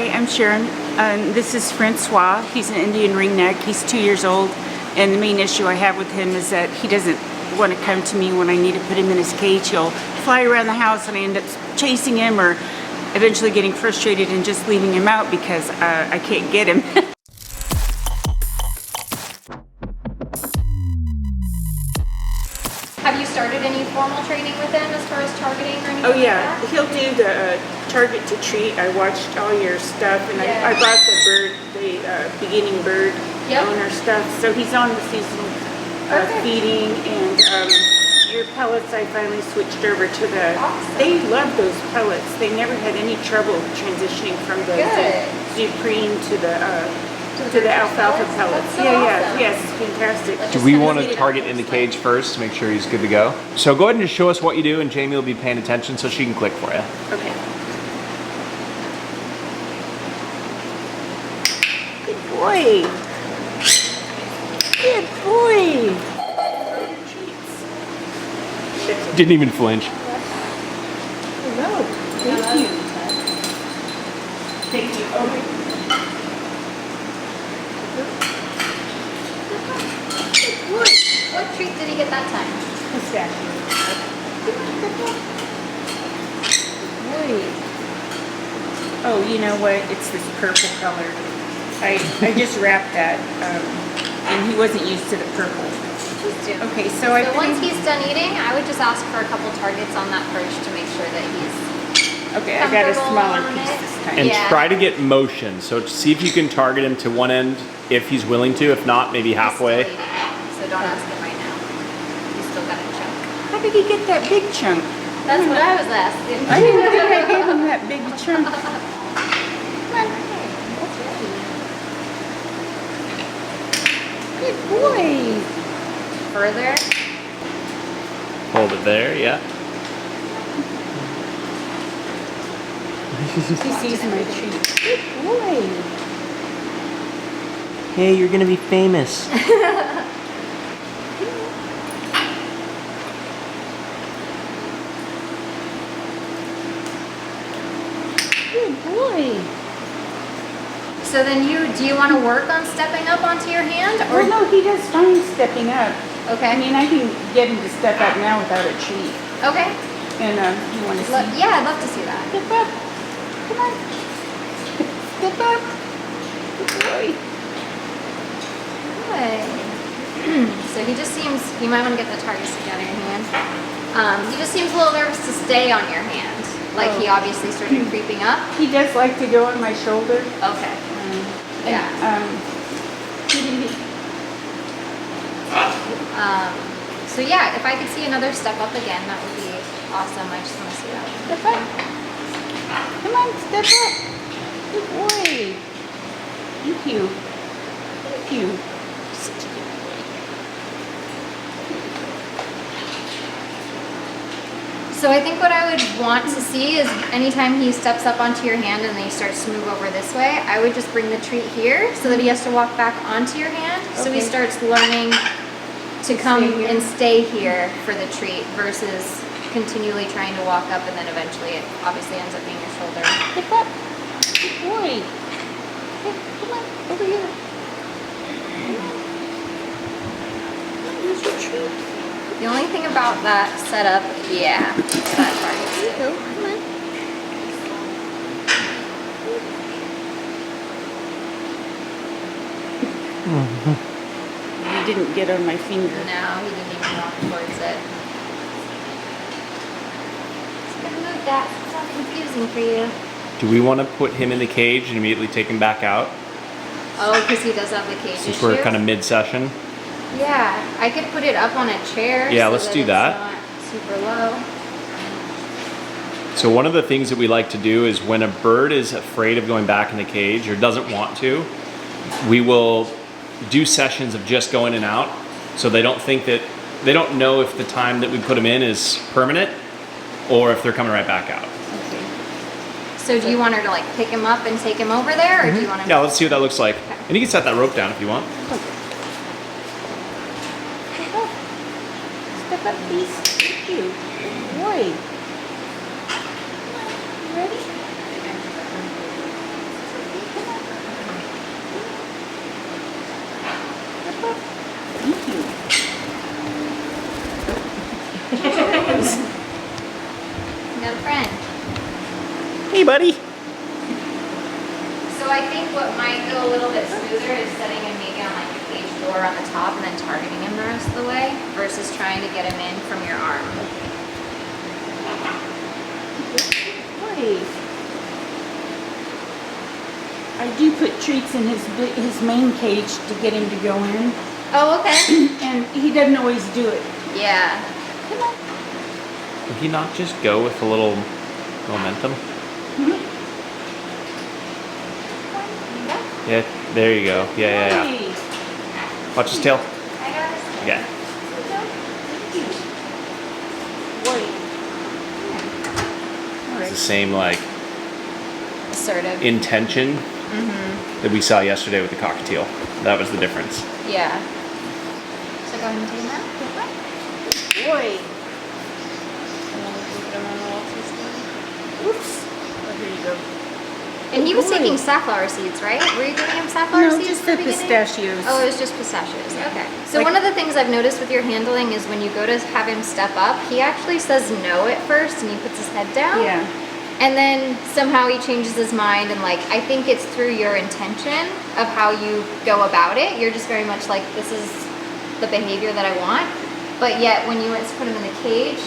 Hi, I'm Sharon. This is Francois. He's an Indian ringneck. He's 2 years old, and the main issue I have with him is that he doesn't want to come to me when I need to put him in his cage. He'll fly around the house and I end up chasing him or eventually getting frustrated and just leaving him out because I can't get him. Have you started any formal training with him as far as targeting or anything? Oh yeah, like that? he'll do the target to treat. I watched all your stuff and Yeah. I bought the beginning bird owner stuff. So he's on the seasonal feeding, and your pellets I finally switched over to the, they love those pellets. They never had any trouble transitioning from the Supreme to the alfalfa pellets. So yes, fantastic. Do we want to target in the cage first to make sure he's good to go? So go ahead and just show us what you do, and Jamie will be paying attention so she can click for you. Okay. Good boy. Good boy. Didn't even flinch. Hello. Thank you. Thank you. Oh, What treat did he get that time? Oh, you know what? It's this purple color. I just wrapped that, and he wasn't used to the purple. Okay, so once he's done eating, I would just ask for a couple targets on that perch to make sure that he's okay. I got a smaller piece this time. And try to get motion. So see if you can target him to one end if he's willing to. If not, maybe halfway. So don't ask him right now. He's still got a chunk. How did he get that big chunk? That's what I was asking. I didn't think I gave him that big chunk. Good boy. Further. Hold it there, yeah. He sees my treat. Good boy. Hey, you're gonna be famous. Good boy. So then do you want to work on stepping up onto your hand? Or Well, no, he does fine stepping up. Okay. I mean, I can get him to step up now without a treat. Okay. And you want to see? Yeah, I'd love to see that. Step up. Come on. Step up. Good boy. Good. So he just seems, you might want to get the targets together in your hand. He just seems a little nervous to stay on your hand. Like he obviously started creeping up. He does like to go on my shoulder. Okay. Yeah. So yeah, if I could see another step up again, that would be awesome. I just want to see that. Step up. Come on, step up. Good boy. Thank you. Thank you. Such a good boy. So I think what I would want to see is anytime he steps up onto your hand and then he starts to move over this way, I would just bring the treat here so that he has to walk back onto your hand. So he starts learning to come and stay here for the treat versus continually trying to walk up, and then eventually it obviously ends up being your shoulder. Step up. Good boy. Hey, come on, over here. Here's your treat. The only thing about that setup, that target. There you go. Come on. He didn't get on my finger. No, he didn't even walk towards it. Just gonna move that. It's not confusing for you. Do we want to put him in the cage and immediately take him back out? Oh, because he does have the cage Since issue? we're kind of mid-session. Yeah, I could put it up on a chair. Yeah, so let's do it's that. Not super low. So one of the things that we like to do is when a bird is afraid of going back in the cage or doesn't want to, we will do sessions of just going in and out, so they don't think that, they don't know if the time that we put them in is permanent or if they're coming right back out. Okay. So do you want her to like pick him up and take him over there, or do you want to? Yeah, let's see what that looks like. And you can set that rope down if you want. Step up, please. Thank you. Good boy. Ready? Hey, buddy. So I think what might go a little bit smoother is setting him maybe on like the cage door on the top and then targeting him the rest of the way versus trying to get him in from your arm. Boy. I do put treats in his main cage to get him to go in. Oh, okay. And he doesn't always do it. Yeah. Come on. Would he not just go with a little momentum? Yeah, there you go. Yeah. Watch his tail. I got it. Yeah. It's the same like Assertive. intention that we saw yesterday with the cockatiel. That was the difference. Yeah. So go ahead and take that. Boy. Oops. Oh, here you go. And he was taking safflower seeds, right? Were you giving him safflower No, seeds? just at the beginning? pistachios. Oh, it was just pistachios. Okay. So Like- one of the things I've noticed with your handling is when you go to have him step up, he actually says no at first and he puts his head down. Yeah. And then somehow he changes his mind and like, I think it's through your intention of how you go about it. You're just very much like, this is the behavior that I want. But yet when you went to put him in the cage,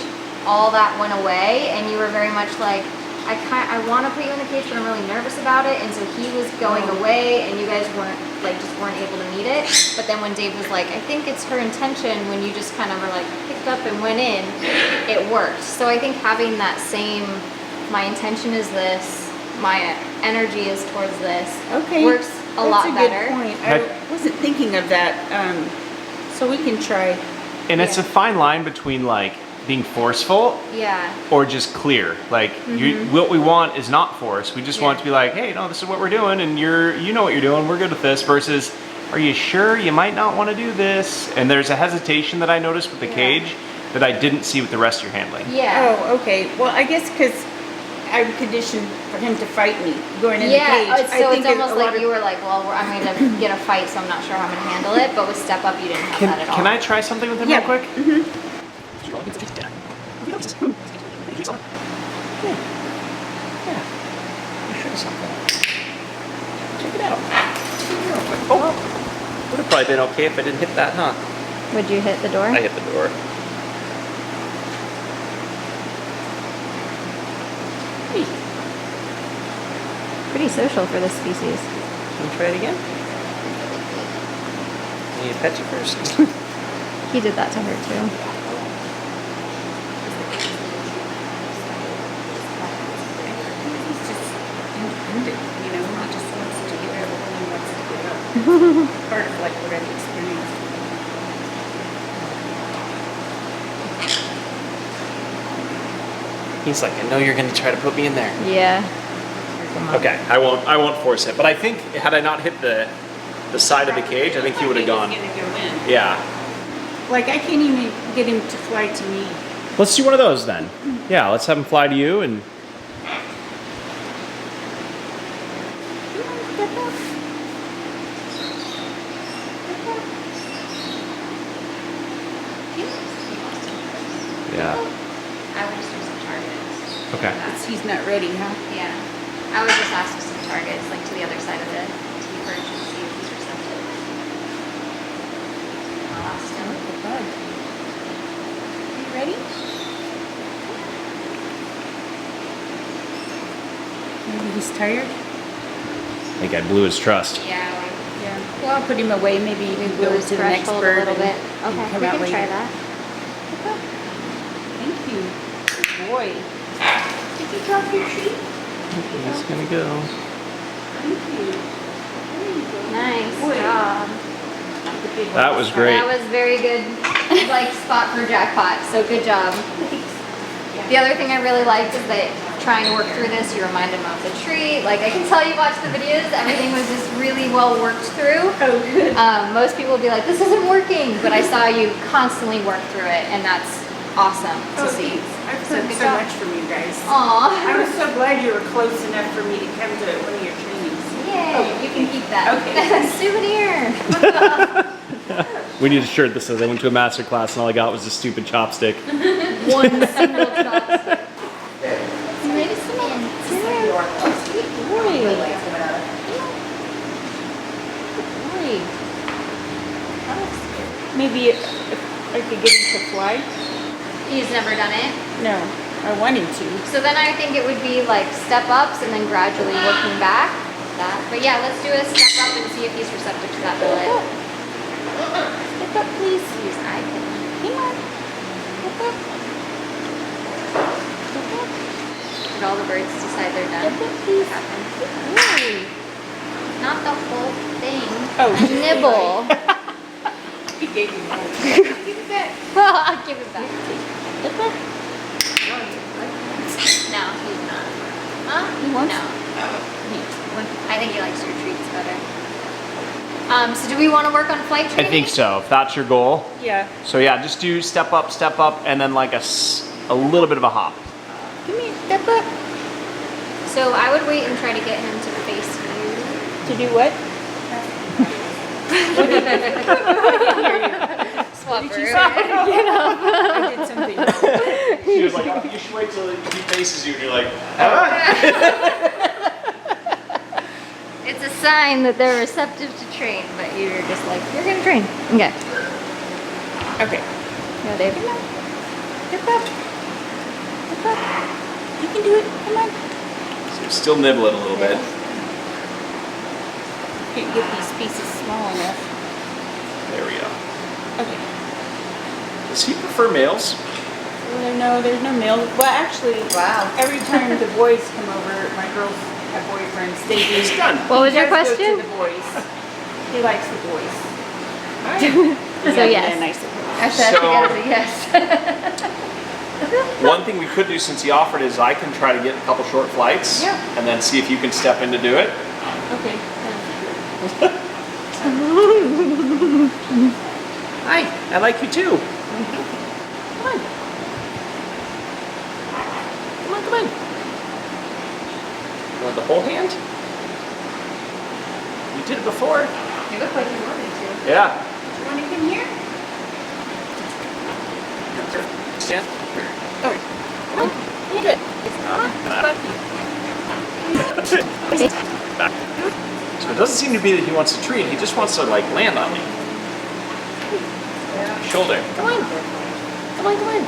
all that went away and you were very much like, I want to put you in the cage, but I'm really nervous about it. And so he was going away and you guys weren't able to meet it. But then when Dave was like, I think it's her intention, when you just kind of were like picked up and went in, it worked. So I think having that same, my intention is this, my energy is towards this, Okay. works a lot better. That's a good point. I wasn't thinking of that. So we can try. And it's a fine line between like being forceful Yeah. or just clear. Like what we want is not force. We just want it to be like, hey, no, this is what we're doing, and you know what you're doing. We're good with this. Versus, are you sure you might not want to do this? And there's a hesitation that I noticed with the cage that I didn't see with the rest of your handling. Yeah. Oh, okay. Well, I guess because I'm conditioned for him to fight me going in the cage. So it's almost like you were like, well, I'm going to get a fight, so I'm not sure how I'm going to handle it. But with Step Up, you didn't have that at all. Can I try something with him real quick? Check it out. Oh, would have probably been okay if I didn't hit that, huh? Would you hit the door? I hit the door. Pretty social for this species. Can we try it again? I need to pet you first. He did that to her too. He's just independent, you know, he just wants to get out when he wants to get up. Part of like what I've experienced. He's like, I know you're going to try to put me in there. Yeah. Okay, I won't force it. But I think had I not hit the side of the cage, I think he would have gone. He's gonna go in. Yeah. Like I can't even get him to fly to me. Let's do one of those then. Yeah, let's have him fly to you and. Yeah. I would just do some targets. Okay. He's not ready, huh? Yeah. I would just ask for some targets, like to the other side of the tea perch and see if he's receptive. I'll ask him. You ready? Maybe he's tired? I think I blew his trust. Yeah. Yeah. Well, I'll put him away. Maybe he can go Lose to the next threshold bird a little bit. and Okay, come we out can later. try that. Thank you. Good boy. Did you drop your treat? He's gonna go. Thank you. There you go. Nice Boy. job. That was great. That was very good, like spot for jackpot. So good job. The other thing I really liked is that trying to work through this, you remind him of the tree. Like I can tell you watch the videos, everything was just really well worked through. Oh, good. Most people will be like, this isn't working, but I saw you constantly work through it, and that's awesome to see. I've So heard good so job. much from you guys. Aw. I was so glad you were close enough for me to come to one of your trainings. Yay, you can keep that. Okay. Souvenir. We need a shirt that says I went to a master class and all I got was a stupid chopstick. One single chopstick. Ready, Samantha? Maybe if I could get him to fly. He's never done it? No, I want him to. So then I think it would be like step ups and then gradually working back. That. But yeah, let's do a step up and see if he's receptive to that billet. Step up, please. Use eye picking. Come on. Step up. Step up. Did all the birds decide they're done? Step up, please. What happened? Yay. Not the whole thing. Oh, Nibble. He gave me more. Give it back. I'll give it back. Step up. No, he's not. Huh? He wants No. Neat. I think he likes your treats better. So do we want to work on flight I training? think so, if that's your goal. Yeah. So yeah, just do step up, and then like a little bit of a hop. Come here. Step up. So I would wait and try to get him to face you. To do what? Swap What did you her. say? I did something wrong. She was like, you should wait till he faces you, and you're like, It's a sign that they're receptive to train, but you're just like, you're gonna train. Okay. Okay. No, Dave. Step up. Step up. You can do it. Come on. so you're still nibbling a little bit. Can't get these pieces small enough. There we go. Okay. Does he prefer males? Well, no, there's no male. Well, actually, Wow. every time the boys come over, my girls have boyfriends. They do. He's done. What was He your does go question? to the boys. He likes the boys. So yes. Yeah, nice of him. I said So- yes. One thing we could do since he offered is I can try to get a couple short flights, Yeah. and then see if you can step in to do it. Okay. Hi, I like you too. Come on. Come on, come on. You want the whole hand? You did it before. You look like you wanted to. Yeah. You want to come here? Stand. Oh, come on. You're good. Back. So it doesn't seem to be that he wants to treat, he just wants to like land on me. Shoulder. Come on. Come on, come on.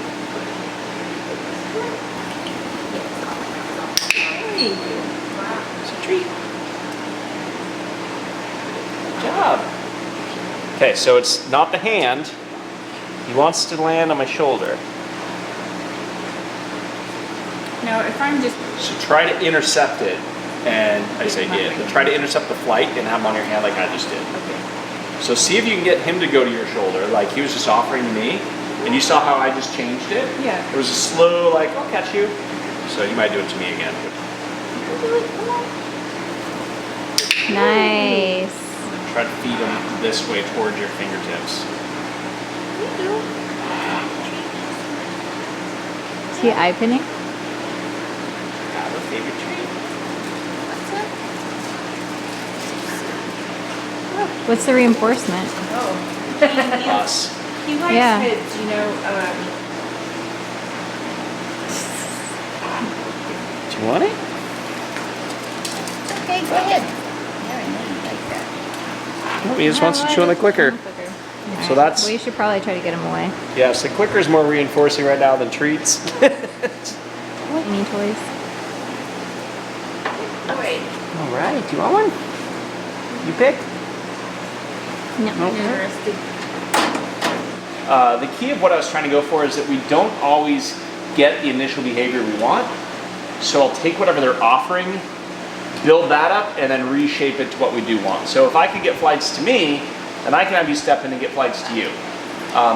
Hey. It's a treat. Good job. Okay, so it's not the hand. He wants to land on my shoulder. Now, if I'm just So try to intercept it. And I say did. But try to intercept the flight and have him on your hand like I just did. okay. So see if you can get him to go to your shoulder, like he was just offering to me. And you saw how I just changed it? Yeah. It was a slow, like, I'll catch you. So you might do it to me again. Nice. Try to feed him this way towards your fingertips. Is he eye pinning? Have a favorite treat. What's the reinforcement? Oh. Us. He likes Yeah. heads, you know. Do you want it? Okay, go ahead. Yeah, I know you like that. He just wants to chew on the clicker. So that's, We should probably try to get him away. yes, the clicker is more reinforcing right now than treats. Any toys? Wait. All right, do you want one? You pick? No. Interested. The key of what I was trying to go for is that we don't always get the initial behavior we want. So I'll take whatever they're offering, build that up, and then reshape it to what we do want. So if I could get flights to me, then I can have you step in and get flights to you.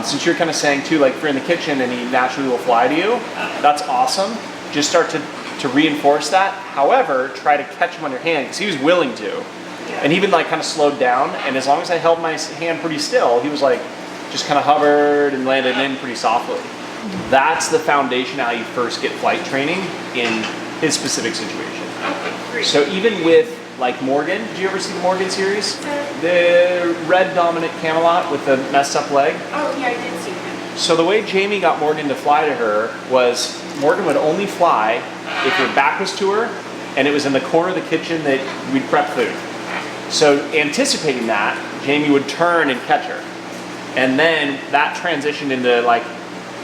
Since you're kind of saying too, like if you're in the kitchen and he naturally will fly to you, that's awesome. Just start to reinforce that. However, try to catch him on your hand because he was willing to. And even like kind of slowed down, and as long as I held my hand pretty still, he was like, just kind of hovered and landed in pretty softly. That's the foundation how you first get flight training in his specific situation. Okay, great. So even with like Morgan, did you ever see the Morgan series? The red dominant Camelot with the messed up leg? Oh, yeah, I did see him. So the way Jamie got Morgan to fly to her was Morgan would only fly if your back was to her and it was in the corner of the kitchen that we'd prep food. So anticipating that, Jamie would turn and catch her. And then that transitioned into like,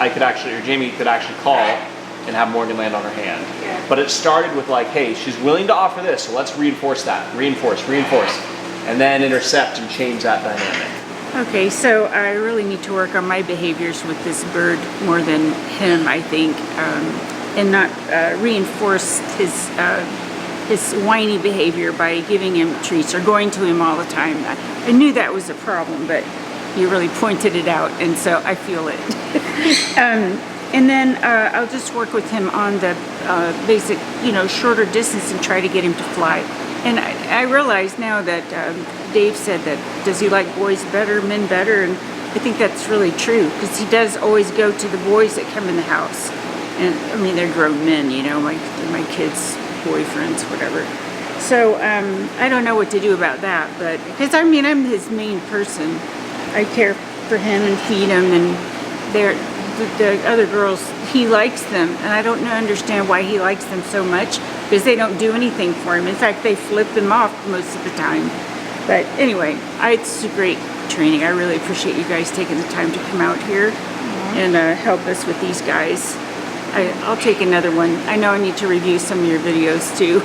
I could actually, or Jamie could actually call and have Morgan land on her hand. Yeah. But it started with like, hey, she's willing to offer this, so let's reinforce that. Reinforce. And then intercept and change that dynamic. Okay, so I really need to work on my behaviors with this bird more than him, I think, and not reinforce his whiny behavior by giving him treats or going to him all the time. I knew that was a problem, but you really pointed it out, and so I feel it. And then I'll just work with him on the basic, shorter distance and try to get him to fly. And I realize now that Dave said that, does he like boys better, men better? And I think that's really true, because he does always go to the boys that come in the house. And I mean, they're grown men, my kids' boyfriends, whatever. So I don't know what to do about that, but because I'm his main person. I care for him and feed him, and the other girls, he likes them, and I don't understand why he likes them so much, because they don't do anything for him. In fact, they flip him off most of the time. But anyway, it's a great training. I really appreciate you guys taking the time to come out here and help us with these guys. I'll take another one. I know I need to review some of your videos too.